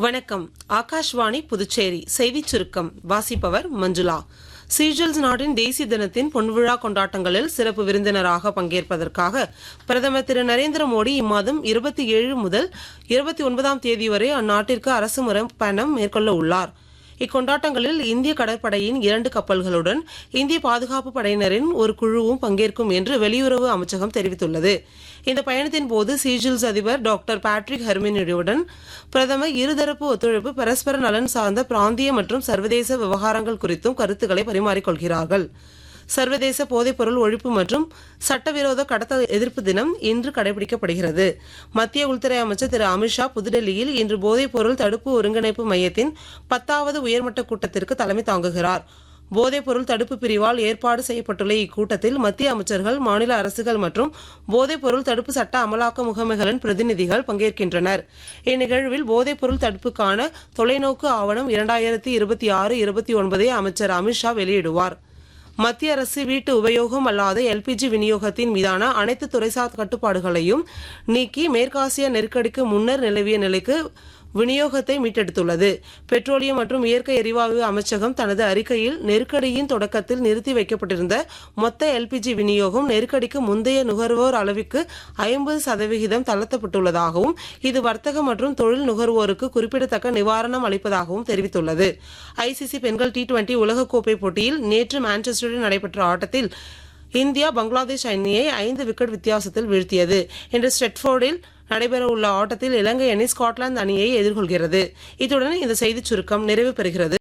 வணக்கம். ஆகாஷ்வாணி புதுச்சேரி செய்திச் சுருக்கம் வாசிப்பவர் மஞ்சுளா. சீஷெல்ஸ் நாட்டின் தேசிய தினத்தின் பொன்விழா கொண்டாட்டங்களில் சிறப்பு விருந்தினராக பங்கேற்பதற்காக பிரதமர் திரு நரேந்திர மோடி இம்மாதம் 27 முதல் 29ஆம் தேதி வரை அந்நாட்டிற்கு அரசுமுறை பயணம் மேற்கொள்ள உள்ளார். இக்கொண்டாட்டங்களில் இந்திய கடற்படையின் 2 கப்பல்களுடன் இந்திய பாதுகாப்பு படையினரின் ஒரு குழுவும் பங்கேற்கும் என்று வெளியுறவு அமைச்சகம் தெரிவித்துள்ளது. இந்த பயணத்தின் போது சீஷெல்ஸ் அதிபர் டாக்டர் பேட்ரிக் ஹெர்மினியுடன் பிரதமர் இருதரப்பு ஒத்துழைப்பு, பரஸ்பர நலன் சார்ந்த பிராந்திய மற்றும் சர்வதேச விவகாரங்கள் குறித்தும் கருத்துக்களை பரிமாறிக்கொள்கிறார்கள். சர்வதேச போதைப்பொருள் ஒழிப்பு மற்றும் சட்டவிரோத கடத்தல் எதிர்ப்பு தினம் இன்று கடைபிடிக்கப்படுகிறது. மத்திய உள்துறை அமைச்சர் திரு அமித்ஷா புதுடெல்லியில் இன்று போதைப்பொருள் தடுப்பு ஒருங்கிணைப்பு மையத்தின் 10வது உயர்மட்ட கூட்டத்திற்கு தலைமை தாங்குகிறார். போதைப்பொருள் தடுப்பு பிரிவால் ஏற்பாடு செய்யப்பட்டுள்ள இக்கூட்டத்தில் மத்திய அமைச்சர்கள், மாநில அரசுகள் மற்றும் போதைப்பொருள் தடுப்பு சட்ட அமலாக்க முகமைகளின் பிரதிநிதிகள் பங்கேற்கின்றனர். இந்நிகழ்வில் போதைப்பொருள் தடுப்புக்கான தொலைநோக்கு ஆவணம் 2026-29 அமைச்சர் அமித்ஷா வெளியிடுவார். மத்திய அரசு வீட்டு உபயோகம் அல்லாத எல்பிஜி விநியோகத்தின் மீதான அனைத்து துறைசார் கட்டுப்பாடுகளையும் நீக்கி மேற்காசிய நெருக்கடிக்கு முன்னர் நிலவிய நிலைக்கு விநியோகத்தை மீட்டெடுத்துள்ளது. பெட்ரோலியம் மற்றும் இயற்கை எரிவாயு அமைச்சகம் தனது அறிக்கையில் நெருக்கடியின் தொடக்கத்தில் நிறுத்தி வைக்கப்பட்டிருந்த மொத்த எல்பிஜி விநியோகம் நெருக்கடிக்கு முந்தைய நுகர்வோர் அளவிற்கு 50% தளர்த்தப்பட்டுள்ளதாகவும் இது வர்த்தக மற்றும் தொழில் நுகர்வோருக்கு குறிப்பிடத்தக்க நிவாரணம் அளிப்பதாகவும் தெரிவித்துள்ளது. ஐசிசி பெண்கள் T20 உலகக்கோப்பை போட்டியில் நேற்று மான்செஸ்டரில் நடைபெற்ற ஆட்டத்தில் இந்தியா பங்களாதேஷ் அணியை 5 விக்கெட் வித்தியாசத்தில் வீழ்த்தியது. இன்று ஸ்ட்ரெட்ஃபோர்டில் நடைபெறவுள்ள ஆட்டத்தில் இலங்கை அணி ஸ்காட்லாந்து அணியை எதிர்கொள்கிறது. இத்துடன் இந்த செய்திச் சுருக்கம் நிறைவு பெறுகிறது.